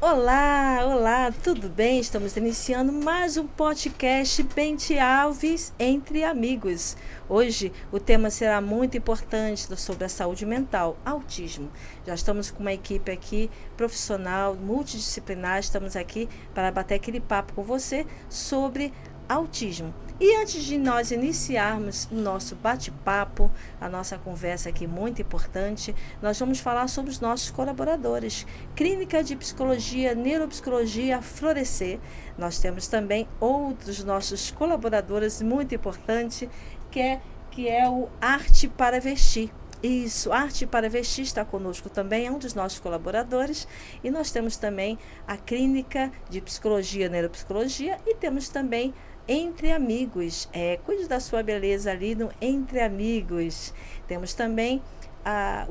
Olá, olá, tudo bem? Estamos iniciando mais um podcast Bente Alves entre amigos. Hoje o tema será muito importante sobre a saúde mental, autismo. Já estamos com uma equipe aqui profissional, multidisciplinar, estamos aqui para bater aquele papo com você sobre autismo. E antes de nós iniciarmos o nosso bate-papo, a nossa conversa aqui muito importante, nós vamos falar sobre os nossos colaboradores. Clínica de Psicologia, Neuropsicologia Florescer. Nós temos também outros nossos colaboradores muito importantes, que é o Arte para Vestir. Isso, Arte para Vestir está conosco também, é um dos nossos colaboradores. E nós temos também a Clínica de Psicologia, Neuropsicologia e temos também Entre Amigos. Cuide da sua beleza ali no Entre Amigos. Temos também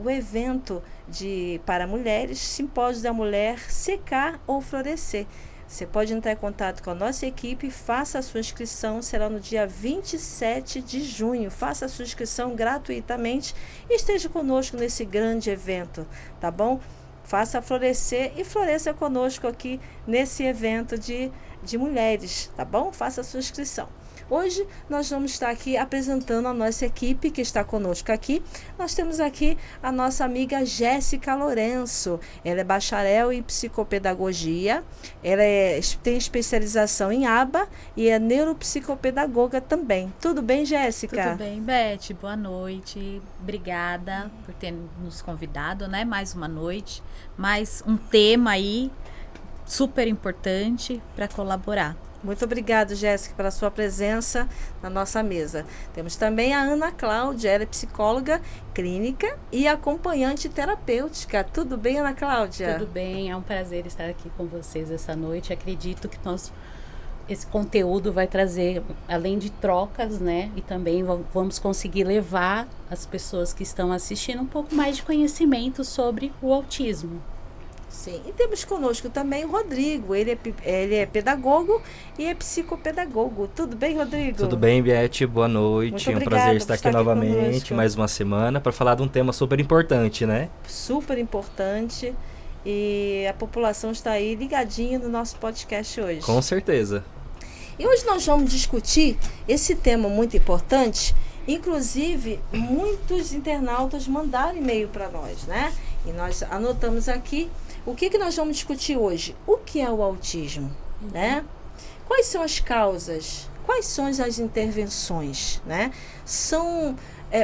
o evento para mulheres, Simpósio da Mulher Secar ou Florescer. Você pode entrar em contato com a nossa equipe, faça a sua inscrição, será no dia 27 de junho. Faça a sua inscrição gratuitamente e esteja conosco nesse grande evento, tá bom? Faça florescer e floresça conosco aqui nesse evento de mulheres, tá bom? Faça a sua inscrição. Hoje nós vamos estar aqui apresentando a nossa equipe que está conosco aqui. Nós temos aqui a nossa amiga Jéssica Lourenço. Ela é bacharel em psicopedagogia, ela tem especialização em ABA e é neuropsicopedagoga também. Tudo bem, Jéssica? Tudo bem, Beth. Boa noite. Obrigada por ter nos convidado, né? Mais uma noite, mais um tema aí super importante para colaborar. Muito obrigada, Jéssica, pela sua presença na nossa mesa. Temos também a Ana Cláudia, ela é psicóloga clínica e acompanhante terapêutica. Tudo bem, Ana Cláudia? Tudo bem, é um prazer estar aqui com vocês essa noite. Acredito que esse conteúdo vai trazer, além de trocas, né? E também vamos conseguir levar as pessoas que estão assistindo um pouco mais de conhecimento sobre o autismo. Sim, e temos conosco também o Rodrigo, ele é pedagogo e é psicopedagogo. Tudo bem, Rodrigo? Tudo bem, Beth? Boa noite. Muito É um prazer estar aqui novamente, conosco. mais uma semana, para falar de um tema super importante, né? Super importante, e a população está aí ligadinha no nosso podcast hoje. Com certeza. E hoje nós vamos discutir esse tema muito importante. Inclusive, muitos internautas mandaram e-mail para nós, né? E nós anotamos aqui o que nós vamos discutir hoje. O que é o autismo, né? Quais são as causas? Quais são as intervenções, né? São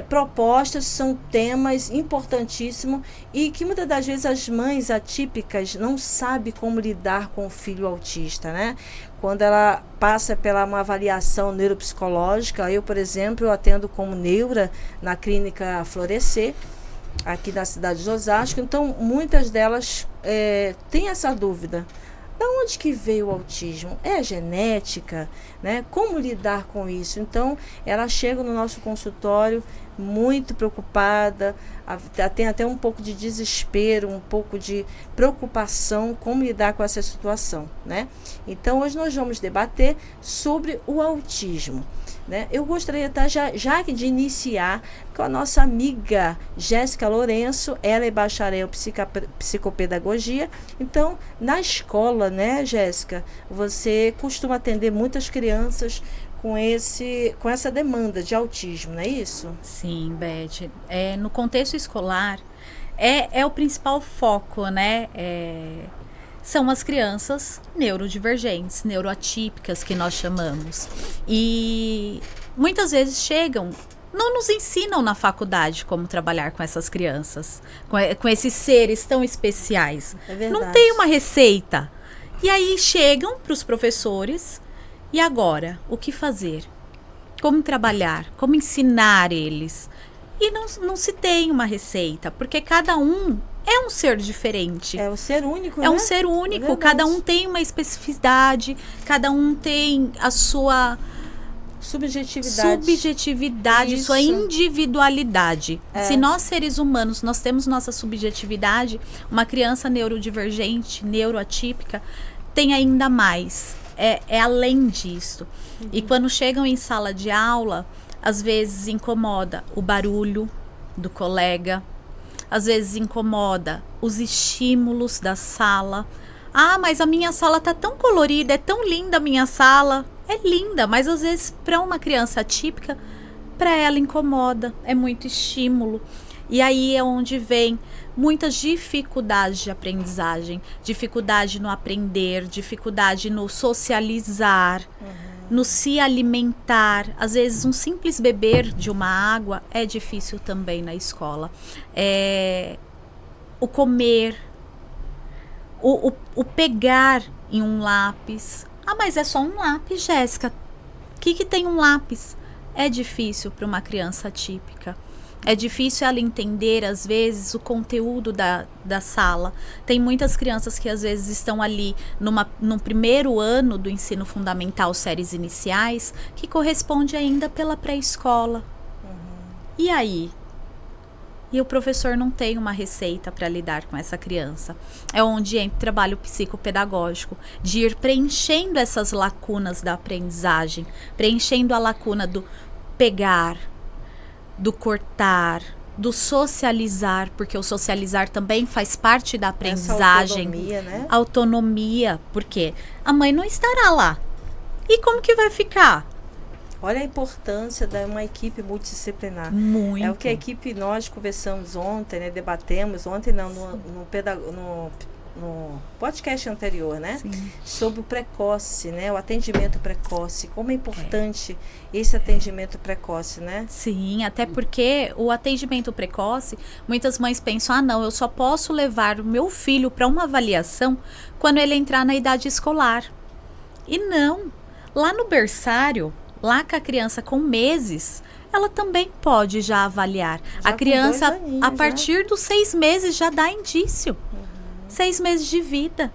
propostas, são temas importantíssimos e que muitas das vezes as mães atípicas não sabem como lidar com o filho autista, né? Quando ela passa pela uma avaliação neuropsicológica, eu, por exemplo, eu atendo como neura na clínica Florescer, aqui na cidade de Osasco, então muitas delas têm essa dúvida. Da onde que veio o autismo? É a genética, né? Como lidar com isso? Então, ela chega no nosso consultório muito preocupada, tem até um pouco de desespero, um pouco de preocupação como lidar com essa situação, né? Então, hoje nós vamos debater sobre o autismo, né? Eu gostaria até já de iniciar com a nossa amiga Jéssica Lourenço. Ela é bacharel em psicopedagogia. Então, na escola, né, Jéssica, você costuma atender muitas crianças com essa demanda de autismo, não é isso? Sim, Beth. No contexto escolar, é o principal foco, né? São as crianças neurodivergentes, neuroatípicas, que nós chamamos. E muitas vezes não nos ensinam na faculdade como trabalhar com essas crianças, com esses seres tão especiais. É verdade. Não tem uma receita. E aí chegam para os professores, e agora? O que fazer? Como trabalhar? Como ensinar eles? E não se tem uma receita, porque cada um é um ser diferente. É um ser único, né? É um ser único, É cada um tem uma especificidade, cada um tem a sua subjetividade, Isso. sua individualidade. Se nós, seres humanos, nós temos nossa subjetividade, uma criança neurodivergente, neuroatípica, tem ainda mais. É além disso. E quando chegam em sala de aula, às vezes incomoda o barulho do colega, às vezes incomoda os estímulos da sala, Ah, mas a minha sala tá tão colorida, é tão linda a minha sala. É linda, mas às vezes para uma criança atípica, para ela incomoda, é muito estímulo. E aí é onde vem muitas dificuldades de aprendizagem, dificuldade no aprender, dificuldade no socializar, no se alimentar. Às vezes um simples beber de uma água é difícil também na escola. O comer, o pegar em um lápis. Ah, mas é só um lápis, Jéssica. O que tem um lápis? É difícil para uma criança atípica. É difícil ela entender, às vezes, o conteúdo da sala. Tem muitas crianças que, às vezes, estão ali no primeiro ano do ensino fundamental, séries iniciais, que corresponde ainda pela pré-escola. E aí? E o professor não tem uma receita para lidar com essa criança. É onde entra o trabalho psicopedagógico, de ir preenchendo essas lacunas da aprendizagem, preenchendo a lacuna do pegar, do cortar, do socializar, porque o socializar também faz parte da aprendizagem. Essa autonomia, né? Autonomia, porque a mãe não estará lá. E como que vai ficar? Olha a importância de uma equipe multidisciplinar. Muito. É o que a equipe, nós conversamos ontem, né? Debatemos ontem, não, no podcast anterior, né? Sim. Sobre o precoce, né? O atendimento precoce. Como é importante esse atendimento precoce, né? Sim, até porque o atendimento precoce, muitas mães pensam, não, eu só posso levar o meu filho para uma avaliação quando ele entrar na idade escolar. E não. Lá no berçário, lá com a criança com meses, ela também pode já avaliar. Já a criança, com 2 aninhos, a partir dos 6 meses, já dá indício. 6 meses de vida.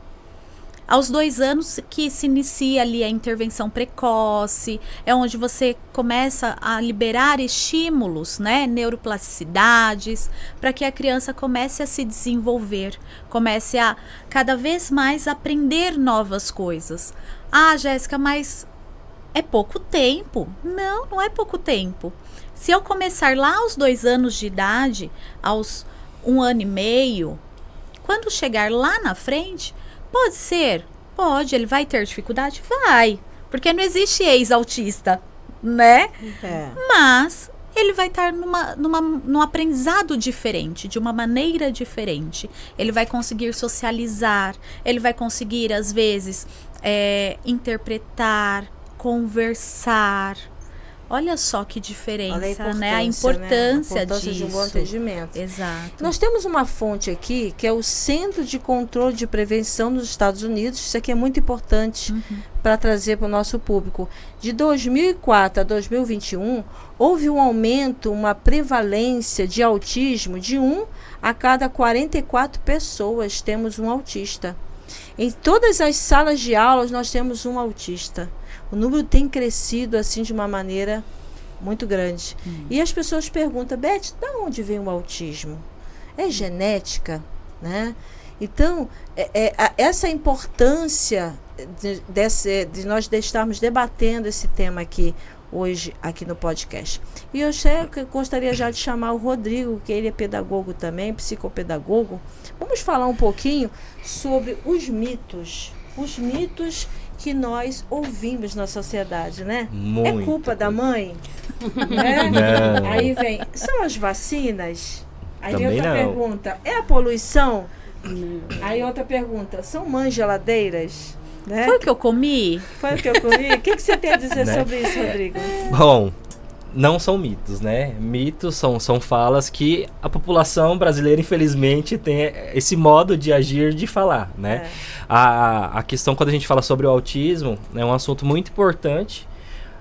Aos 2 anos que se inicia ali a intervenção precoce, é onde você começa a liberar estímulos, né, neuroplasticidades, para que a criança comece a se desenvolver, comece a cada vez mais aprender novas coisas. Ah, Jéssica, mas é pouco tempo. Não, não é pouco tempo. Se eu começar lá aos 2 anos de idade, aos 1 ano e meio, quando chegar lá na frente, pode ser? Pode. Ele vai ter dificuldade? Vai. Porque não existe ex-autista, né? Mas ele vai estar num aprendizado diferente, de uma maneira diferente. Ele vai conseguir socializar, ele vai conseguir, às vezes, interpretar, conversar. Olha só que diferença, né? A importância disso. De um bom atendimento. Exato. Nós temos uma fonte aqui, que é o Centro de Controle de Prevenção nos Estados Unidos. Isso aqui é muito importante para trazer para o nosso público. De 2004 a 2021, houve um aumento, uma prevalência de autismo de 1 a cada 44 pessoas temos um autista. Em todas as salas de aulas nós temos um autista. O número tem crescido assim de uma maneira muito grande. E as pessoas perguntam, Beth, de onde vem o autismo? É genética, né? Então, essa importância de nós estarmos debatendo esse tema aqui hoje, aqui no podcast. E eu gostaria já de chamar o Rodrigo, que ele é pedagogo também, psicopedagogo. Vamos falar um pouquinho sobre os mitos que nós ouvimos na sociedade, né? Muito é culpa da mãe? Né? Não. Aí vem, são as vacinas? Aí Também outra não. pergunta, é a poluição? Aí outra pergunta, são mães geladeiras? Né? Foi o que eu comi? Foi o que eu comi? O que você tem a dizer Né? sobre isso, Rodrigo? Bom, não são mitos, né? Mitos são falas que a população brasileira, infelizmente, tem esse modo de agir, de falar, né? A questão, quando a gente fala sobre o autismo, é um assunto muito importante,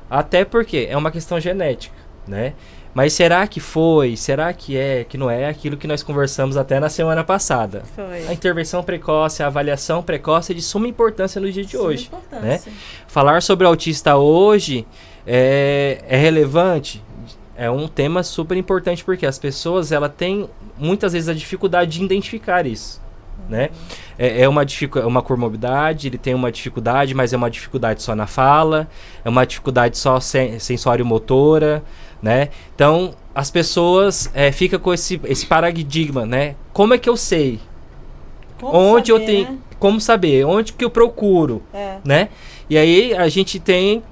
até porque é uma questão genética, né? Mas será que foi? Será que não é aquilo que nós conversamos até na semana passada? Foi. A intervenção precoce, a avaliação precoce é de suma importância no dia de hoje, Importância. né? Falar sobre o autista hoje é relevante, é um tema super importante, porque as pessoas, ela têm muitas vezes a dificuldade de identificar isso, né? É uma comorbidade, ele tem uma dificuldade, mas é uma dificuldade só na fala, é uma dificuldade só sensório-motora, né? Então, as pessoas ficam com esse paradigma, né? Como é que eu sei? Como Onde saber, eu tenho... né? como saber? Onde que eu procuro? Né? E aí a gente tem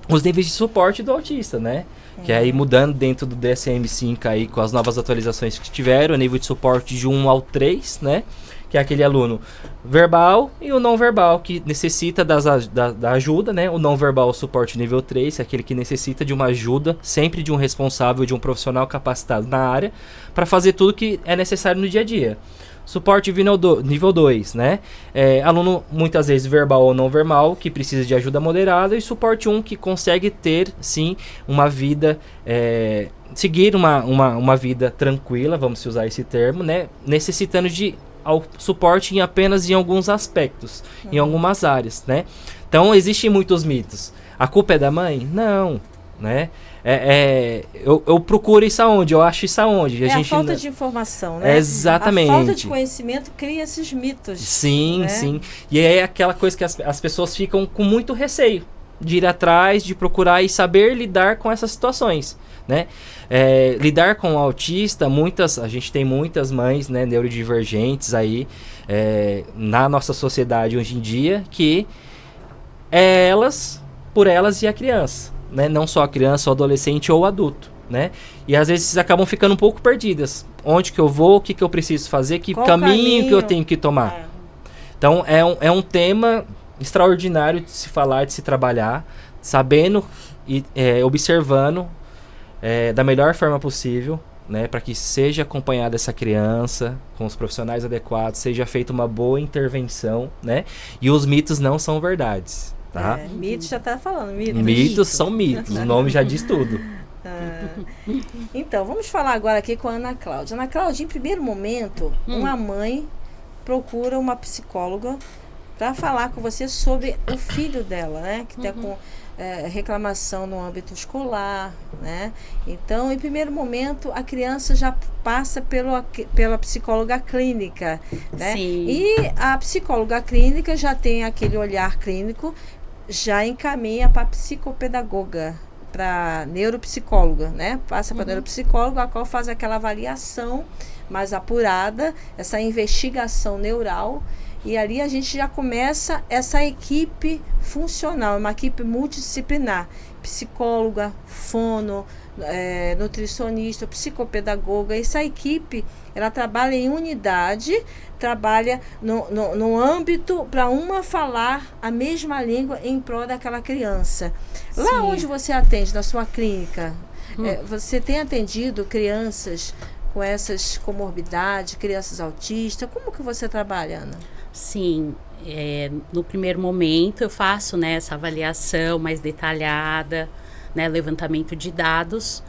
os níveis de suporte do autista, né? Que aí mudando dentro do DSM-5 aí com as novas atualizações que tiveram, o nível de suporte de 1 ao 3, né? Que é aquele aluno verbal e o não verbal, que necessita da ajuda, né? O não verbal, o suporte nível 3, é aquele que necessita de uma ajuda, sempre de um responsável, de um profissional capacitado na área, para fazer tudo que é necessário no dia a dia. Suporte nível 2, né? Aluno muitas vezes verbal ou não verbal, que precisa de ajuda moderada, e suporte 1, que consegue ter, sim, uma vida, seguir uma vida tranquila, vamos usar esse termo, né? Necessitando de suporte apenas em alguns aspectos, em algumas áreas, né? Então, existem muitos mitos. A culpa é da mãe? Não, né? Eu procuro isso aonde? Eu acho isso aonde? A falta de informação, né? Exatamente. A falta de conhecimento cria esses mitos. Sim, né? sim. E é aquela coisa que as pessoas ficam com muito receio de ir atrás, de procurar e saber lidar com essas situações, né? Lidar com o autista, a gente tem muitas mães, né, neurodivergentes aí na nossa sociedade hoje em dia, que por elas e a criança, né? Não só a criança, o adolescente ou o adulto, né? E às vezes acabam ficando um pouco perdidas. Onde que eu vou, o que que eu preciso fazer, qual caminho que eu tenho que tomar. Então é um tema extraordinário de se falar, de se trabalhar, sabendo e observando da melhor forma possível, né, para que seja acompanhada essa criança com os profissionais adequados, seja feita uma boa intervenção, né? E os mitos não são verdades, tá? Mitos já tá falando, mitos são mitos, o nome já diz tudo. Então, vamos falar agora aqui com a Ana Cláudia. Ana Cláudia, em primeiro momento, uma mãe procura uma psicóloga para falar com você sobre o filho dela, né? Que está com reclamação no âmbito escolar, né? Então, em primeiro momento, a criança já passa pela psicóloga clínica, né? Sim. E a psicóloga clínica já tem aquele olhar clínico, já encaminha para a psicopedagoga, para neuropsicóloga, né? Passa para neuropsicóloga, a qual faz aquela avaliação mais apurada, essa investigação neural. E ali a gente já começa essa equipe funcional, uma equipe multidisciplinar, psicóloga, fono, nutricionista, psicopedagoga. Essa equipe, ela trabalha em unidade, trabalha no âmbito para uma falar a mesma língua em prol daquela criança. Lá Sim. onde você atende, na sua clínica, você tem atendido crianças com essas comorbidades, crianças autistas? Como que você trabalha, Ana? Sim, no primeiro momento eu faço, né, essa avaliação mais detalhada, né, levantamento de dados,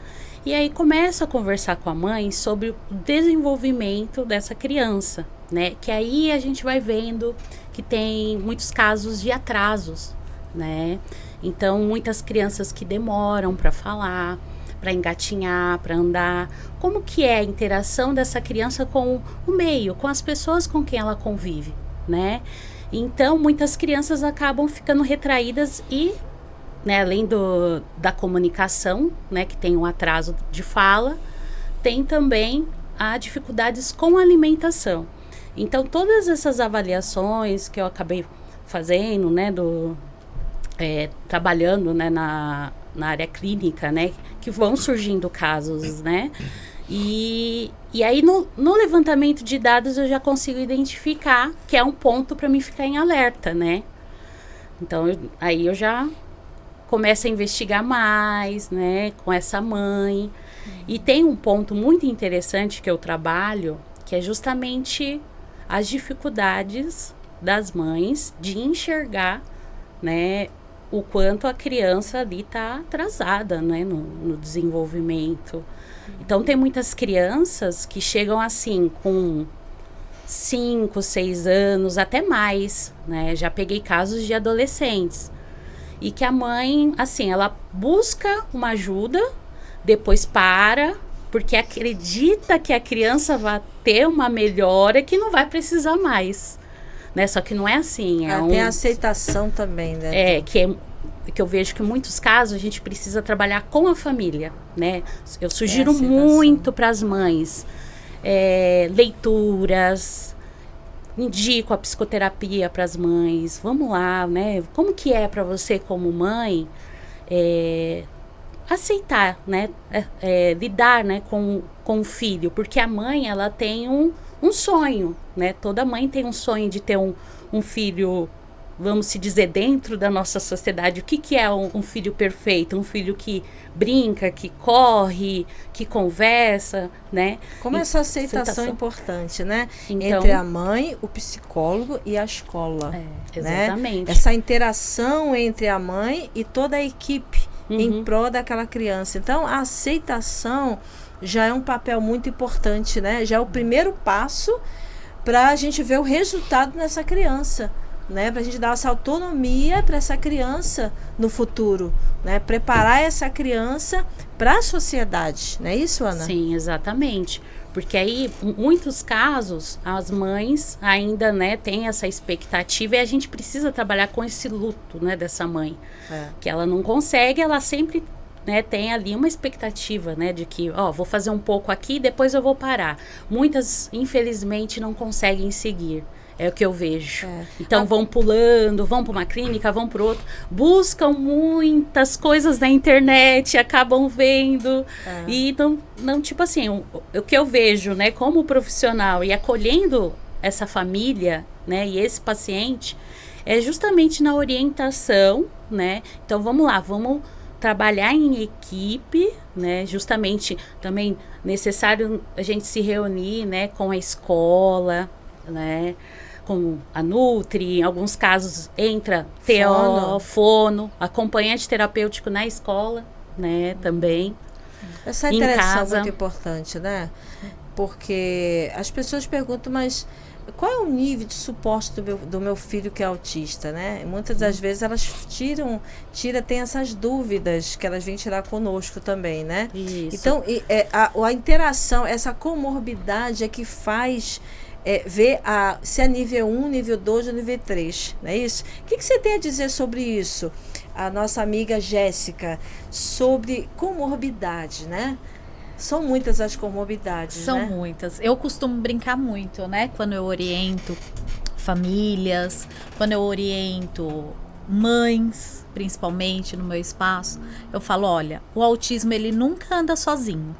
e aí começo a conversar com a mãe sobre o desenvolvimento dessa criança, né, que aí a gente vai vendo que tem muitos casos de atrasos, né, então muitas crianças que demoram para falar, para engatinhar, para andar, como que é a interação dessa criança com o meio, com as pessoas com quem ela convive, né? Então, muitas crianças acabam ficando retraídas e, né, além da comunicação, né, que tem um atraso de fala, tem também dificuldades com a alimentação. Então, todas essas avaliações que eu acabei fazendo, né, trabalhando, né, na área clínica, né, que vão surgindo casos, né, e aí no levantamento de dados eu já consigo identificar que é um ponto para mim ficar em alerta, né, então aí eu já começo a investigar mais, né, com essa mãe, e tem um ponto muito interessante que eu trabalho, que é justamente as dificuldades das mães de enxergar, né, o quanto a criança ali está atrasada, né, no desenvolvimento. Então, tem muitas crianças que chegam assim com 5, 6 anos, até mais, né? Já peguei casos de adolescentes. E que a mãe, assim, ela busca uma ajuda, depois para, porque acredita que a criança vai ter uma melhora que não vai precisar mais. Né? Só que não é assim. Tem a aceitação também, né? Que eu vejo que em muitos casos a gente precisa trabalhar com a família, né? Eu sugiro muito para as mães leituras, indico a psicoterapia para as mães. Vamos lá, né? Como que é para você como mãe aceitar, né? Lidar, né, com o filho, porque a mãe, ela tem um sonho, né? Toda mãe tem um sonho de ter um filho, vamos se dizer, dentro da nossa sociedade. O que é um filho perfeito? Um filho que brinca, que corre, que conversa, né? Como essa aceitação é importante, né? Então, entre a mãe, o psicólogo e a escola. Né? Exatamente. Essa interação entre a mãe e toda a equipe em prol daquela criança. Então, a aceitação já é um papel muito importante, né? Já é o primeiro passo para a gente ver o resultado nessa criança, né? Para a gente dar essa autonomia para essa criança no futuro, né? Preparar essa criança para a sociedade, não é isso, Ana? Sim, exatamente. Porque aí, em muitos casos, as mães ainda, né, têm essa expectativa e a gente precisa trabalhar com esse luto, né, dessa mãe. Que ela não consegue, ela sempre, né, tem ali uma expectativa, né, de que, vou fazer um pouco aqui, depois eu vou parar. Muitas, infelizmente, não conseguem seguir. É o que eu vejo. Então vão pulando, vão para uma clínica, vão para outra, buscam muitas coisas na internet, acabam vendo e não tipo assim, o que eu vejo, né, como profissional e acolhendo essa família, né, e esse paciente é justamente na orientação, né? Então vamos lá, vamos trabalhar em equipe, né? Justamente também necessário a gente se reunir, né, com a escola, né, com a Nutri, em alguns casos entra TO, fono, acompanhante terapêutico na escola, né, também. Essa interação é muito importante, né? Porque as pessoas perguntam, mas qual é o nível de suporte do meu filho que é autista, né? Muitas das vezes elas tem essas dúvidas que elas vêm tirar conosco também, né? Isso. Então, a interação, essa comorbidade é que faz ver se é nível 1, nível 2 ou nível 3, não é isso? O que você tem a dizer sobre isso? A nossa amiga Jéssica, sobre comorbidade, né? São muitas as comorbidades, São né? muitas. Eu costumo brincar muito, né? Quando eu oriento famílias, quando eu oriento mães, principalmente no meu espaço, eu falo, olha, o autismo ele nunca anda sozinho.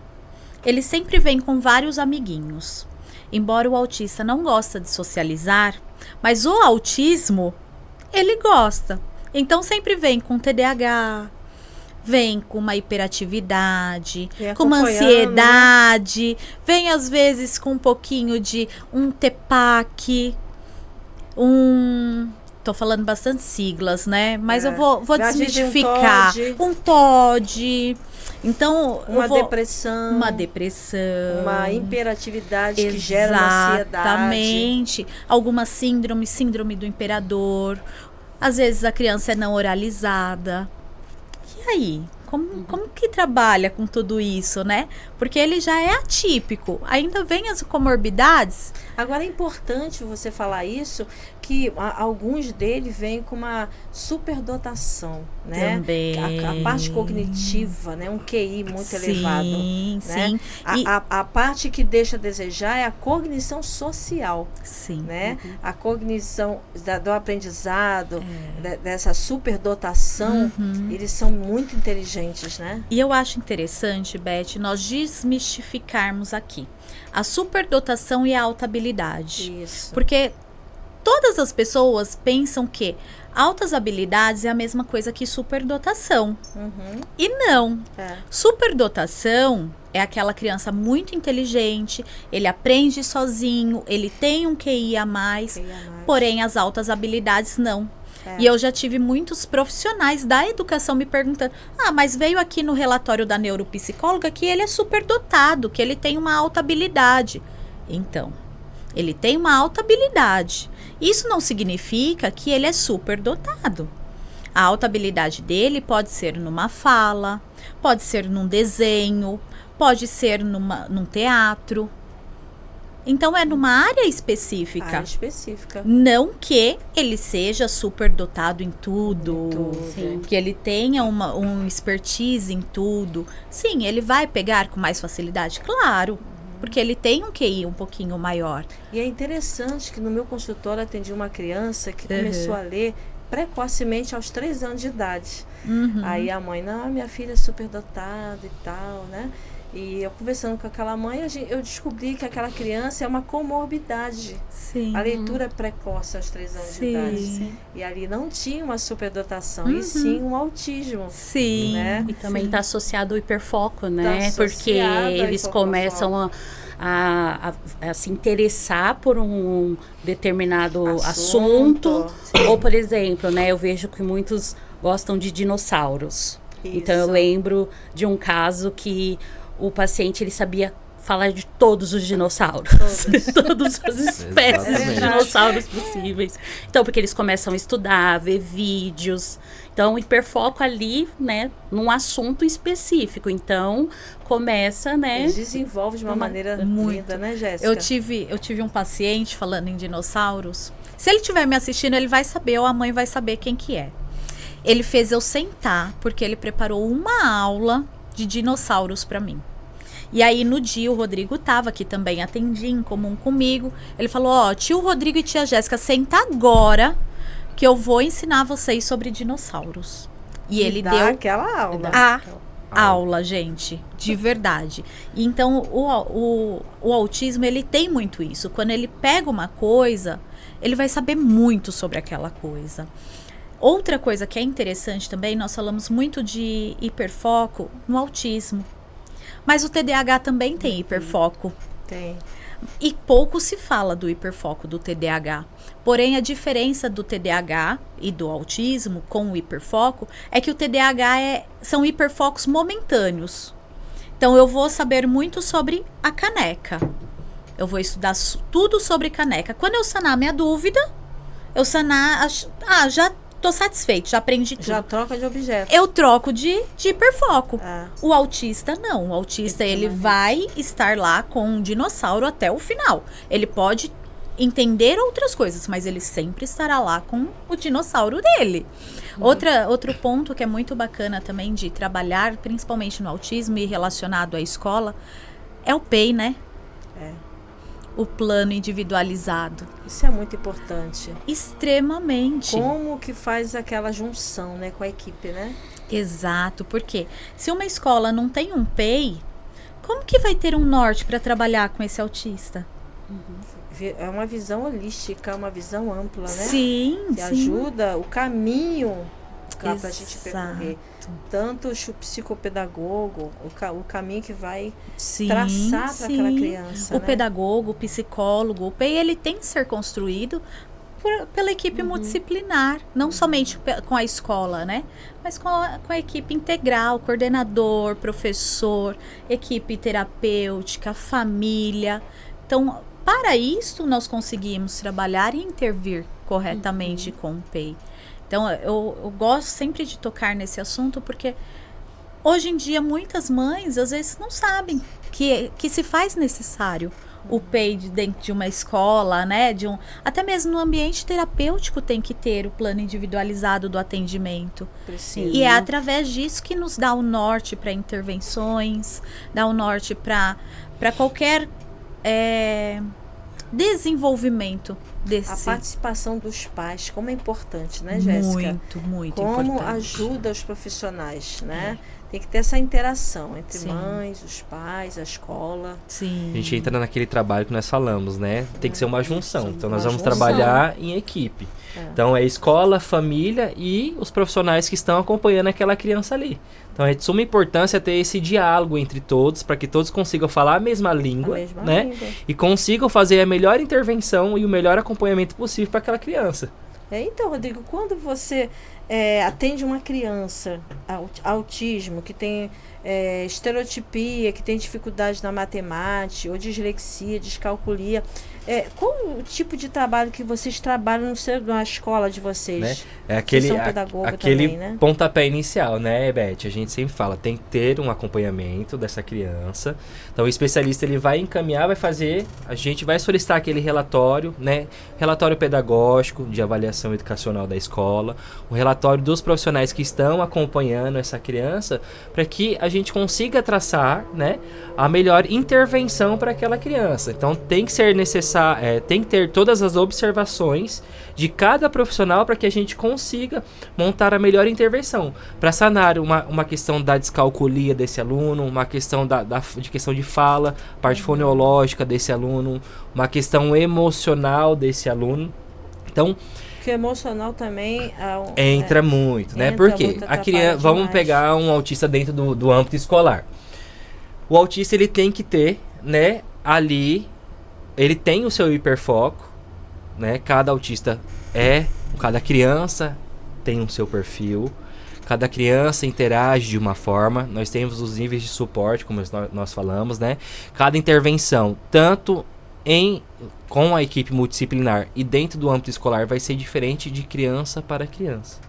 Ele sempre vem com vários amiguinhos. Embora o autista não gosta de socializar, mas o autismo, ele gosta. Então, sempre vem com TDAH, vem com uma hiperatividade, com uma ansiedade, vem às vezes com um pouquinho de um TEPAC, tô falando bastante siglas, né? Mas eu vou desmistificar. Um TOD. Então, uma depressão, uma hiperatividade que gera uma ansiedade. Exatamente. Alguma síndrome do imperador. Às vezes a criança é não oralizada. E aí? Como que trabalha com tudo isso, né? Porque ele já é atípico. Ainda vem as comorbidades. Agora é importante você falar isso, que alguns deles vêm com uma superdotação, né? Também. A parte cognitiva, né? Um QI muito elevado. Sim, né? sim. A parte que deixa a desejar é a cognição social. Sim. Né? A cognição do aprendizado, dessa superdotação, eles são muito inteligentes, né? E eu acho interessante, Beth, nós desmistificarmos aqui a superdotação e a alta habilidade. Isso. Porque todas as pessoas pensam que altas habilidades é a mesma coisa que superdotação. E não. Superdotação é aquela criança muito inteligente, ele aprende sozinho, ele tem um QI a mais, porém as altas habilidades não. E eu já tive muitos profissionais da educação me perguntando, mas veio aqui no relatório da neuropsicóloga que ele é superdotado, que ele tem uma alta habilidade. Então, ele tem uma alta habilidade. Isso não significa que ele é superdotado. A alta habilidade dele pode ser numa fala, pode ser num desenho, pode ser num teatro. Então, é numa área específica. Área específica. Não que ele seja superdotado em tudo. Sim. Que ele tenha um expertise em tudo. Sim, ele vai pegar com mais facilidade, claro. porque ele tem um QI um pouquinho maior. E é interessante que no meu consultório atendi uma criança que começou a ler precocemente aos 3 anos de idade. Aí a mãe, não, minha filha é superdotada e tal, né? E eu conversando com aquela mãe, eu descobri que aquela criança é uma comorbidade. Sim. A leitura precoce aos 3 anos de idade. Sim. E ali não tinha uma superdotação, e sim um autismo. Sim. Né? E também está associado ao hiperfoco, né? Tá porque eles começam a se interessar por um determinado assunto. Ou, por exemplo, né, eu vejo que muitos gostam de dinossauros. Isso. Então, eu lembro de um caso que o paciente, ele sabia falar de todos os dinossauros. Todas as espécies de dinossauros possíveis. Então, porque eles começam a estudar, ver vídeos. Então, o hiperfoco ali, né, num assunto específico. Então, começa, né... Eles desenvolve de uma maneira linda, né, Jéssica? Eu tive um paciente falando em dinossauros. Se ele estiver me assistindo, ele vai saber, ou a mãe vai saber quem que é. Ele fez eu sentar, porque ele preparou uma aula de dinossauros para mim. E aí, no dia, o Rodrigo tava, que também atendia em comum comigo. Ele falou, ó, tio Rodrigo e tia Jéssica, senta agora, que eu vou ensinar vocês sobre dinossauros. E ele deu aquela aula. Aula, gente, de verdade. E então, o autismo, ele tem muito isso. Quando ele pega uma coisa, ele vai saber muito sobre aquela coisa. Outra coisa que é interessante também, nós falamos muito de hiperfoco no autismo. Mas o TDAH também tem hiperfoco. Tem. E pouco se fala do hiperfoco do TDAH. Porém, a diferença do TDAH e do autismo com o hiperfoco é que o TDAH são hiperfocos momentâneos. Então, eu vou saber muito sobre a caneca. Eu vou estudar tudo sobre caneca. Quando eu sanar minha dúvida, já tô satisfeito, já aprendi tudo. Já troca de objeto. Eu troco de hiperfoco. O autista não. O autista, ele vai estar lá com um dinossauro até o final. Ele pode entender outras coisas, mas ele sempre estará lá com o dinossauro dele. Outro ponto que é muito bacana também de trabalhar, principalmente no autismo e relacionado à escola, é o PEI, né? O plano individualizado. Isso é muito importante. Extremamente. Como que faz aquela junção, né, com a equipe, né? Exato, porque se uma escola não tem um PEI, como que vai ter um norte para trabalhar com esse autista? É uma visão holística, uma visão ampla, né? Sim, que ajuda o caminho para a gente percorrer. Tanto o psicopedagogo, o caminho que vai traçar para aquela criança. O pedagogo, o psicólogo, o PEI, ele tem que ser construído pela equipe multidisciplinar, não somente com a escola, né? Mas com a equipe integral, coordenador, professor, equipe terapêutica, família. Então, para isso, nós conseguimos trabalhar e intervir corretamente com o PEI. Então, eu gosto sempre de tocar nesse assunto, porque hoje em dia muitas mães, às vezes, não sabem que se faz necessário o PEI dentro de uma escola, né? Até mesmo no ambiente terapêutico tem que ter o plano individualizado do atendimento. Precisa. E é através disso que nos dá o norte para intervenções, dá o norte para qualquer desenvolvimento desse. A participação dos pais, como é importante, né, Jéssica? Muito como importante. Ajuda os profissionais, né? Tem que ter essa interação entre mães, os pais, a escola. Sim. A gente entra naquele trabalho que nós falamos, né? Tem que ser uma junção. Então, nós vamos trabalhar em equipe. Então, é escola, família e os profissionais que estão acompanhando aquela criança ali. Então, é de suma importância ter esse diálogo entre todos, para que todos consigam falar a mesma língua, né? E consigam fazer a melhor intervenção e o melhor acompanhamento possível para aquela criança. Então, Rodrigo, quando você atende uma criança autismo, que tem estereotipia, que tem dificuldade na matemática, ou dislexia, descalculia, Qual o tipo de trabalho que vocês trabalham na escola de vocês? Né? É aquele, Vocês são pedagoga aquele também, né? pontapé inicial, né, Beth? A gente sempre fala, tem que ter um acompanhamento dessa criança. Então, o especialista ele vai encaminhar, vai fazer, a gente vai solicitar aquele relatório, né? Relatório pedagógico de avaliação educacional da escola, o relatório dos profissionais que estão acompanhando essa criança, para que a gente consiga traçar, né, a melhor intervenção para aquela criança. Então, tem que ser necessário, tem que ter todas as observações de cada profissional para que a gente consiga montar a melhor intervenção. Para sanar uma questão da descalculia desse aluno, uma questão de questão de fala, parte foneológica desse aluno, uma questão emocional desse aluno. Então, que emocional também entra muito, né? Porque a criança, vamos pegar um autista dentro do âmbito escolar. O autista ele tem que ter, né, ali, ele tem o seu hiperfoco, né? Cada criança tem o seu perfil, cada criança interage de uma forma. Nós temos os níveis de suporte, como nós falamos, né? Cada intervenção, tanto com a equipe multidisciplinar e dentro do âmbito escolar, vai ser diferente de criança para criança.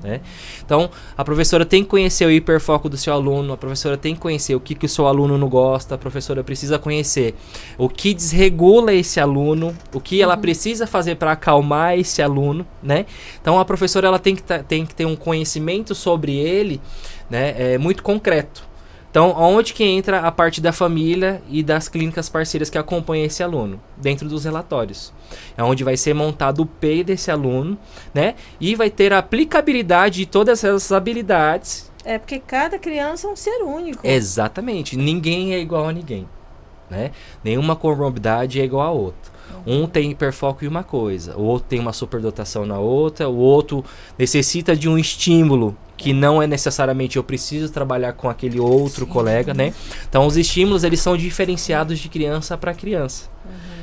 Né? Então, a professora tem que conhecer o hiperfoco do seu aluno, a professora tem que conhecer o que o seu aluno não gosta, a professora precisa conhecer o que desregula esse aluno, o que ela precisa fazer para acalmar esse aluno, né? Então, a professora ela tem que ter um conhecimento sobre ele, né, muito concreto. Então, onde que entra a parte da família e das clínicas parceiras que acompanham esse aluno? Dentro dos relatórios. É onde vai ser montado o PEI desse aluno, né? E vai ter a aplicabilidade de todas essas habilidades. Porque cada criança é um ser único. Exatamente. Ninguém é igual a ninguém, né? Nenhuma comorbidade é igual a outra. Um tem hiperfoco em uma coisa, o outro tem uma superdotação na outra, o outro necessita de um estímulo que não é necessariamente eu preciso trabalhar com aquele outro colega, né? Então, os estímulos, eles são diferenciados de criança para criança.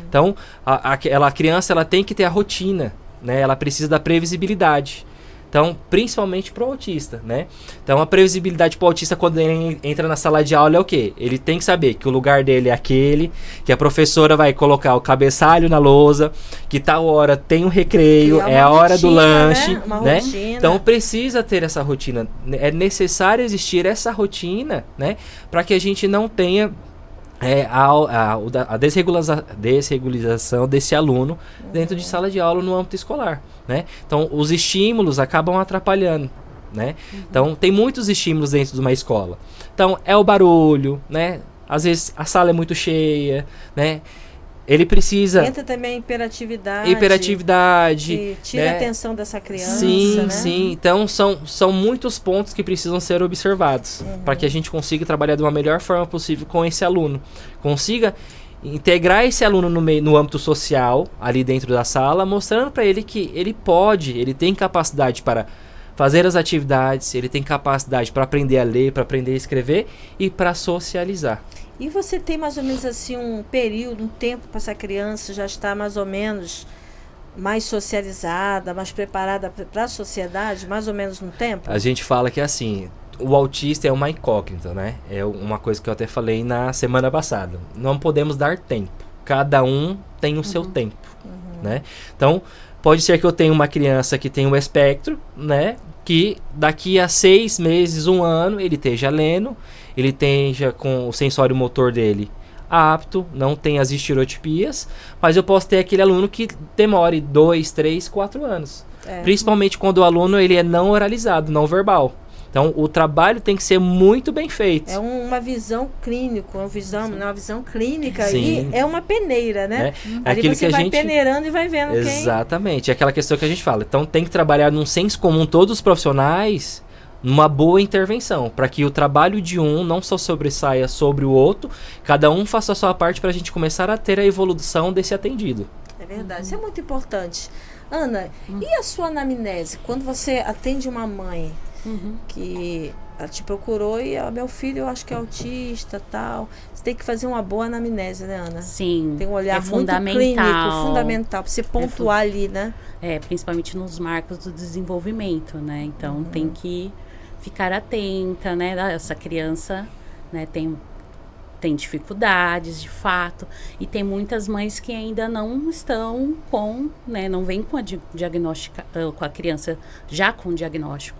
Então, a criança, ela tem que ter a rotina, né? Ela precisa da previsibilidade. Então, principalmente para o autista, né? Então, a previsibilidade para o autista, quando ele entra na sala de aula, é o quê? Ele tem que saber que o lugar dele é aquele, que a professora vai colocar o cabeçalho na lousa, que tal hora tem um recreio, é a hora do lanche, né? Então, precisa ter essa rotina. É necessário existir essa rotina, né? Para que a gente não tenha a desregulização desse aluno dentro de sala de aula no âmbito escolar, né? Então, os estímulos acabam atrapalhando, né? Então, tem muitos estímulos dentro de uma escola. Então, é o barulho, né? Às vezes, a sala é muito cheia, né? Ele precisa... Entra também a hiperatividade. Que tira a atenção dessa criança, sim, né? Sim. Então, são muitos pontos que precisam ser observados para que a gente consiga trabalhar de uma melhor forma possível com esse aluno. Consiga integrar esse aluno no âmbito social, ali dentro da sala, mostrando para ele que ele tem capacidade para fazer as atividades, ele tem capacidade para aprender a ler, para aprender a escrever e para socializar. E você tem mais ou menos assim um período, um tempo para essa criança já estar mais ou menos mais socializada, mais preparada para a sociedade, mais ou menos no tempo? A gente fala que assim, o autista é uma incógnita, né? É uma coisa que eu até falei na semana passada. Não podemos dar tempo. Cada um tem o seu tempo, né? Então, pode ser que eu tenha uma criança que tem o espectro, né? Que daqui a 6 meses, 1 ano, ele esteja lendo, ele esteja com o sensório motor dele apto, não tem as estereotipias, mas eu posso ter aquele aluno que demore 2, 3, 4 anos. Principalmente quando o aluno ele é não oralizado, não verbal. Então, o trabalho tem que ser muito bem feito. É uma visão clínica, uma visão clínica. Sim. E é uma peneira, né? É aquilo você que vai a gente... peneirando e vai vendo Exatamente. É aquela questão que a gente fala. Então, tem que trabalhar num senso comum, todos os profissionais, numa boa intervenção, para que o trabalho de um não só sobressaia sobre o outro, cada um faça a sua parte para a gente começar a ter a evolução desse atendido. É verdade. Isso é muito importante. Ana, e a sua anamnese? Quando você atende uma mãe... que ela te procurou e meu filho eu acho que é autista, tal. Você tem que fazer uma boa anamnese, né, Ana? Sim. Tem um olhar muito fundamental. clínico, fundamental, para você pontuar ali, né? Principalmente nos marcos do desenvolvimento, né? Então tem que ficar atenta, né? Essa criança, né, tem tem dificuldades, de fato, e tem muitas mães que ainda não estão com, né, não vêm com com a criança já com diagnóstico.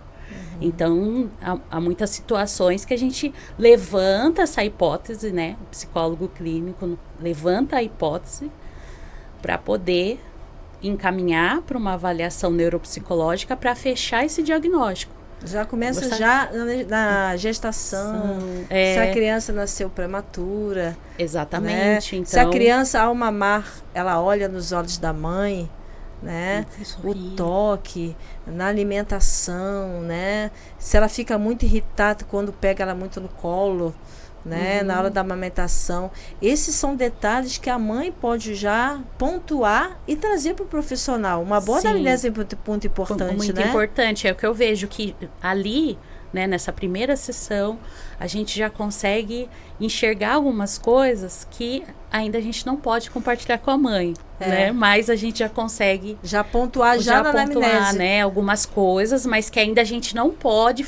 Então, há muitas situações que a gente levanta essa hipótese, né, o psicólogo clínico levanta a hipótese para poder encaminhar para uma avaliação neuropsicológica para fechar esse diagnóstico. Já começa já na gestação, se a criança nasceu prematura. Exatamente. Né? Então, se a criança, ao mamar, ela olha nos olhos da mãe, né? O toque, na alimentação, né? Se ela fica muito irritada quando pega ela muito no colo, né? Na hora da amamentação. Esses são detalhes que a mãe pode já pontuar e trazer para o profissional. Uma boa anamnese é muito importante, muito né? importante. É o que eu vejo que ali, né, nessa primeira sessão, a gente já consegue enxergar algumas coisas que ainda a gente não pode compartilhar com a mãe, né? Mas a gente já consegue já pontuar já na anamnese, né, algumas coisas, mas que ainda a gente não pode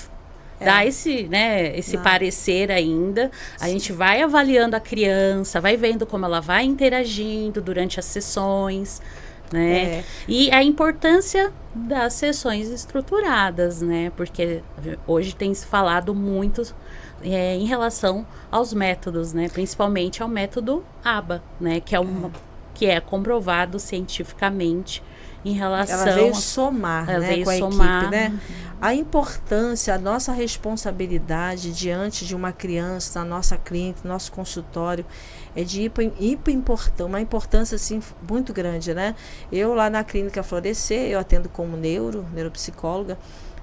dar esse, né, esse parecer ainda. A gente vai avaliando a criança, vai vendo como ela vai interagindo durante as sessões, né? E a importância das sessões estruturadas, né? Porque hoje tem se falado muito em relação aos métodos, né? Principalmente ao método ABA, né? Que é comprovado cientificamente em relação... Ela veio somar, ela né, veio com a somar, equipe, né? A importância, a nossa responsabilidade diante de uma criança, na nossa clínica, no nosso consultório, é de uma importância assim, muito grande, né? Eu lá na clínica Florescer, eu atendo como neuropsicóloga,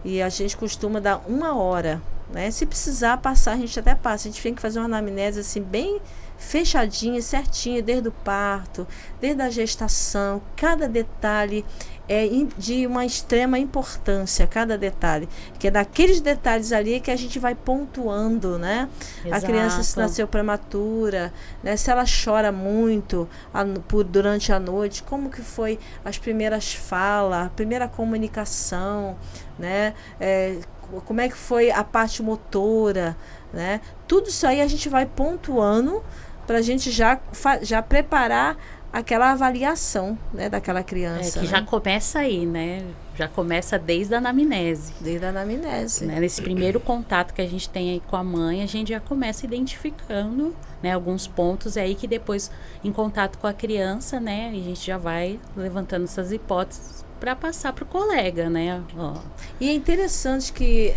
e a gente costuma dar 1 hora, né? Se precisar passar, a gente até passa. A gente tem que fazer uma anamnese assim, bem fechadinha, certinha, desde o parto, desde a gestação, cada detalhe é de uma extrema importância, cada detalhe, que é daqueles detalhes ali que a gente vai pontuando, né? Exato. A criança se nasceu prematura, né? Se ela chora muito durante a noite, como que foi as primeiras falas, a primeira comunicação, né? Como é que foi a parte motora, né? Tudo isso aí a gente vai pontuando para a gente já preparar aquela avaliação, né, daquela criança. Que né? já começa aí, né? Já começa desde a anamnese. Desde a anamnese. Né? Nesse primeiro contato que a gente tem aí com a mãe, a gente já começa identificando, né, alguns pontos aí que depois, em contato com a criança, né, a gente já vai levantando essas hipóteses para passar para o colega, né? E é interessante que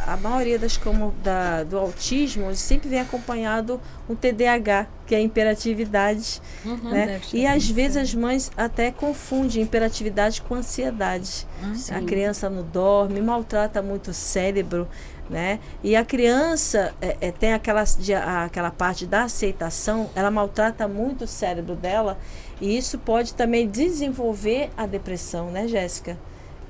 a maioria do autismo sempre vem acompanhado um TDAH, que é a hiperatividade, né? E às vezes as mães até confundem hiperatividade com ansiedade. A criança não dorme, maltrata muito o cérebro, né? E a criança tem aquela parte da aceitação, ela maltrata muito o cérebro dela, e isso pode também desenvolver a depressão, né, Jéssica?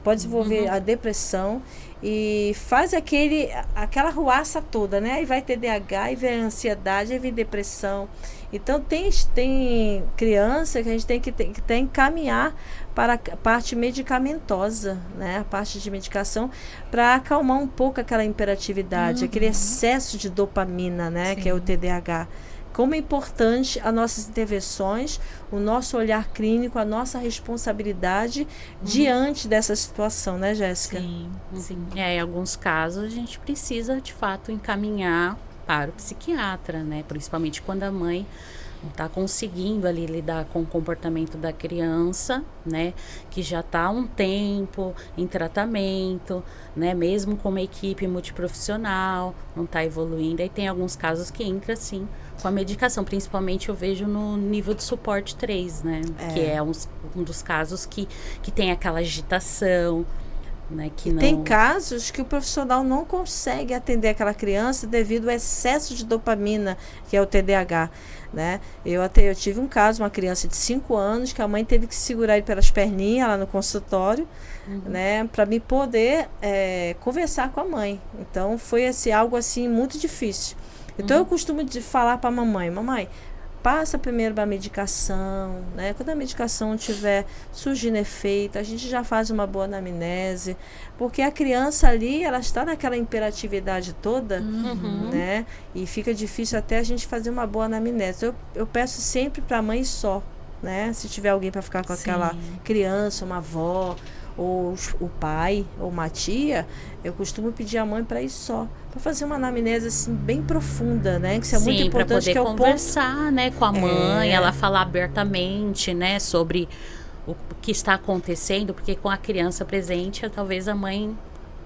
Pode desenvolver a depressão e faz aquela ruaça toda, né? Aí vai ter TDAH, aí vem ansiedade, aí vem depressão. Então tem criança que a gente tem que encaminhar para a parte medicamentosa, né? A parte de medicação, para acalmar um pouco aquela hiperatividade, aquele excesso de dopamina, né? Sim. Que é o TDAH. Como é importante as nossas intervenções, o nosso olhar clínico, a nossa responsabilidade diante dessa situação, né, Jéssica? Sim. Em alguns casos a gente precisa, de fato, encaminhar para o psiquiatra, né? Principalmente quando a mãe não está conseguindo ali lidar com o comportamento da criança, né? Que já está há um tempo em tratamento, né? Mesmo com uma equipe multiprofissional, não está evoluindo. Aí tem alguns casos que entra, sim, com a medicação. Principalmente eu vejo no nível de suporte 3, né? Que é um dos casos que tem aquela agitação, né, Tem casos que o profissional não consegue atender aquela criança devido ao excesso de dopamina, que é o TDAH, né? Eu tive um caso, uma criança de 5 anos, que a mãe teve que segurar ele pelas perninhas lá no consultório, né, para me poder conversar com a mãe. Então foi algo assim muito difícil. Então eu costumo falar para a mamãe, passa primeiro para a medicação, né? Quando a medicação estiver surgindo efeito, a gente já faz uma boa anamnese, porque a criança ali, ela está naquela imperatividade toda, né? E fica difícil até a gente fazer uma boa anamnese. Eu peço sempre para a mãe só, né? Se tiver alguém para ficar com aquela criança, uma avó, ou o pai, ou uma tia, eu costumo pedir a mãe para ir só, para fazer uma anamnese assim, bem profunda, né? Que isso é muito importante, para poder que conversar, né, com a mãe, ela falar abertamente, né, sobre o que está acontecendo, porque com a criança presente, talvez a mãe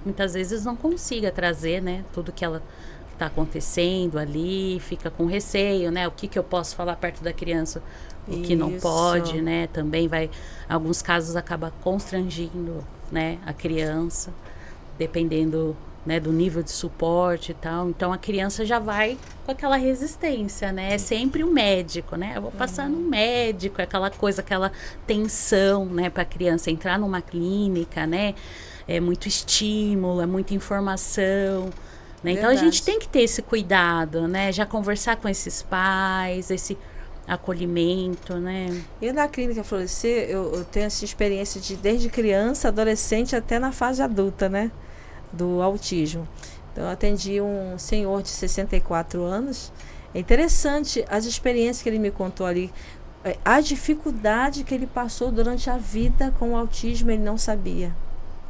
muitas vezes não consiga trazer, né, tudo que ela está acontecendo ali, fica com receio, né, o que eu posso falar perto da criança, o que não pode, né, também vai, em alguns casos acaba constrangindo, né, a criança, dependendo, né, do nível de suporte e tal. Então a criança já vai com aquela resistência, né? É sempre o médico, né? Eu vou passar no médico, aquela coisa, aquela tensão, né, para a criança entrar numa clínica, né? É muito estímulo, é muita informação, né? Então a gente tem que ter esse cuidado, né? Já conversar com esses pais, esse acolhimento, né? E na clínica Florescer, eu tenho essa experiência de desde criança, adolescente até na fase adulta, né? Do autismo. Então, eu atendi um senhor de 64 anos. É interessante as experiências que ele me contou ali. A dificuldade que ele passou durante a vida com o autismo, ele não sabia.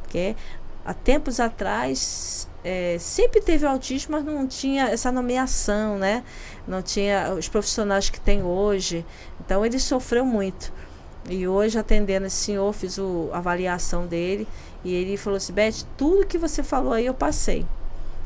Porque há tempos atrás, sempre teve autismo, mas não tinha essa nomeação, né? Não tinha os profissionais que tem hoje. Então, ele sofreu muito. E hoje, atendendo esse senhor, fiz a avaliação dele. E ele falou assim: Beth, tudo que você falou aí eu passei,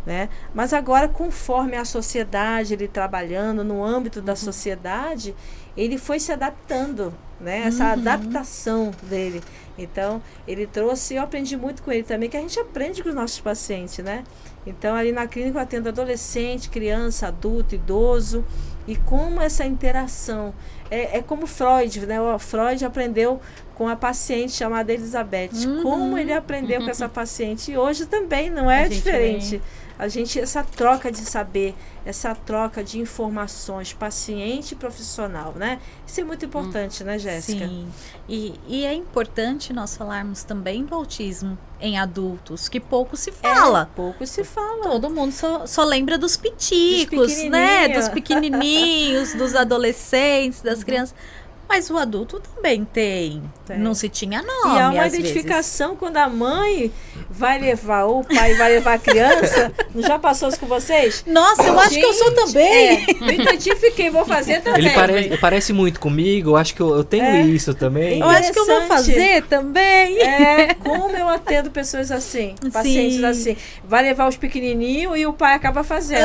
né? Mas agora, conforme a sociedade, ele trabalhando no âmbito da sociedade, ele foi se adaptando, né? Essa adaptação dele. Então, ele trouxe, eu aprendi muito com ele também, que a gente aprende com os nossos pacientes, né? Então, ali na clínica eu atendo adolescente, criança, adulto, idoso, e como essa interação. É como Freud, né? O Freud aprendeu com a paciente chamada Elizabeth. Como ele aprendeu com essa paciente. E hoje também não é diferente. Essa troca de saber, essa troca de informações, paciente e profissional, né? Isso é muito importante, né, Jéssica? Sim. E é importante nós falarmos também do autismo em adultos, que pouco se fala. Pouco se fala. Todo mundo só lembra dos piticos, né? Dos pequenininhos, dos adolescentes, das crianças. Mas o adulto também tem. Não se tinha nome. E há uma identificação quando a mãe vai levar, ou o pai vai levar a criança. Não já passou isso com vocês? Nossa, eu acho que eu sou também. Me identifiquei, vou fazer também. Ele parece muito comigo, eu acho que eu tenho isso também. Eu acho que eu vou fazer também. Como eu atendo pessoas assim, pacientes assim. Vai levar os pequenininhos e o pai acaba fazendo.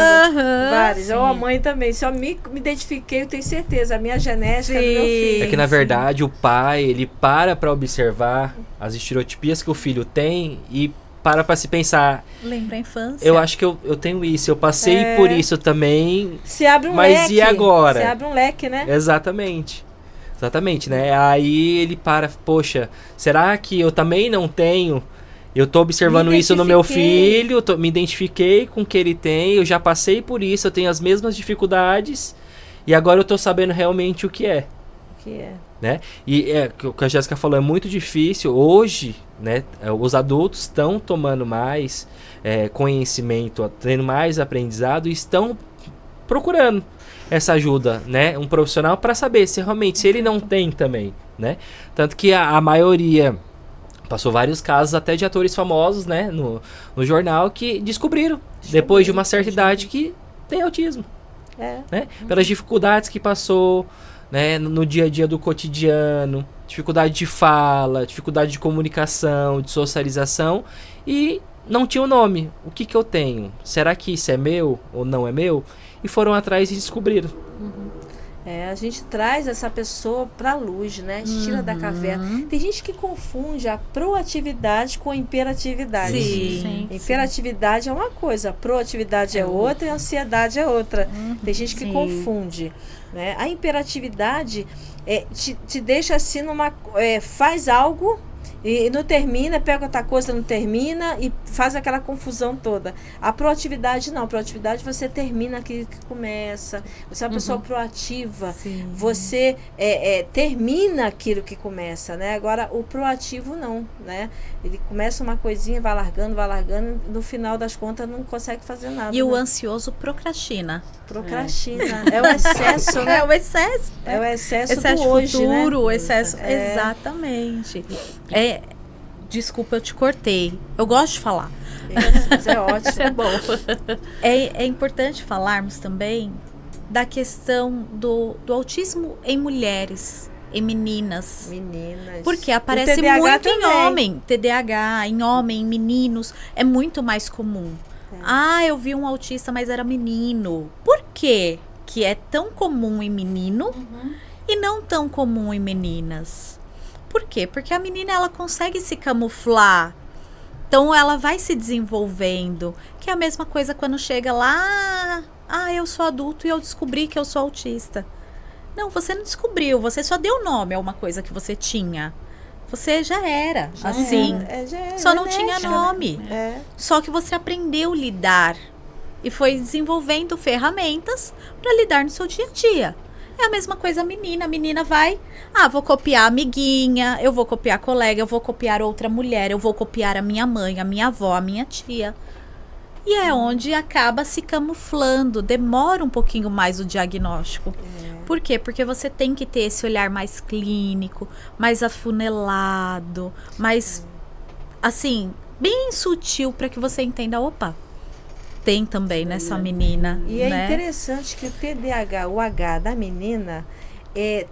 Vários. Ou a mãe também. Se eu me identifiquei, eu tenho certeza. A minha genética do meu filho. É que, na verdade, o pai, ele para observar as estereotipias que o filho tem e para se pensar. Lembra a infância. Eu acho que eu tenho isso, eu passei por isso também. Se abre um mas leque. E agora? Se abre um leque, né? Exatamente, né? Aí ele poxa, será que eu também não tenho? Eu tô observando isso no meu filho, me identifiquei com o que ele tem, eu já passei por isso, eu tenho as mesmas dificuldades e agora eu tô sabendo realmente o que é. Né? E o que a Jéssica falou, é muito difícil hoje, né? Os adultos estão tomando mais conhecimento, tendo mais aprendizado e estão procurando essa ajuda, né? Um profissional para saber se realmente, se ele não tem também, né? Tanto que a maioria passou vários casos até de atores famosos, né? No jornal que descobriram depois de uma certa idade que tem autismo, né? Pelas dificuldades que passou, né, no dia a dia do cotidiano, dificuldade de fala, dificuldade de comunicação, de socialização, e não tinha o nome. O que eu tenho? Será que isso é meu ou não é meu? E foram atrás e descobriram. A gente traz essa pessoa para a luz, né? Tira da caverna. Tem gente que confunde a proatividade com a imperatividade. Sim. Imperatividade é uma coisa, proatividade é outra e a ansiedade é outra. Tem gente que confunde, né? A imperatividade te deixa assim faz algo E não termina, pega outra coisa, não termina e faz aquela confusão toda. A proatividade não. A proatividade você termina aquilo que começa. Você é uma pessoa proativa. Sim. Você termina aquilo que começa, né? Agora, o proativo não, né? Ele começa uma coisinha, vai largando, no final das contas não consegue fazer nada. E o né? ansioso procrastina. Procrastina. É o excesso, né? É o excesso. É o excesso Excesso do de hoje, futuro, né? o excesso. Exatamente. Desculpa, eu te cortei. Eu gosto de falar. Mas é ótimo. Isso é bom. É importante falarmos também da questão do autismo em mulheres, em meninas. Meninas. Porque O aparece TDAH muito em também. homem. TDAH, em homem, em meninos. É muito mais comum. Eu vi um autista, mas era menino. Por quê que é tão comum em menino e não tão comum em meninas? Por quê? Porque a menina, ela consegue se camuflar. Então, ela vai se desenvolvendo. Que é a mesma coisa quando chega lá... eu sou adulto e eu descobri que eu sou autista. Não, você não descobriu. Você só deu nome a uma coisa que você tinha. Você já era assim. Só não tinha nome. É. Só que você aprendeu a lidar. E foi desenvolvendo ferramentas para lidar no seu dia a dia. É a mesma coisa a menina. A menina vai... vou copiar a amiguinha, eu vou copiar a colega, eu vou copiar outra mulher, eu vou copiar a minha mãe, a minha avó, a minha tia. E é onde acaba se camuflando. Demora um pouquinho mais o diagnóstico. Por quê? Porque você tem que ter esse olhar mais clínico, mais afunilado, mais, assim, bem sutil para que você entenda, opa, tem também nessa menina. E né? é interessante que o TDAH, o H da menina,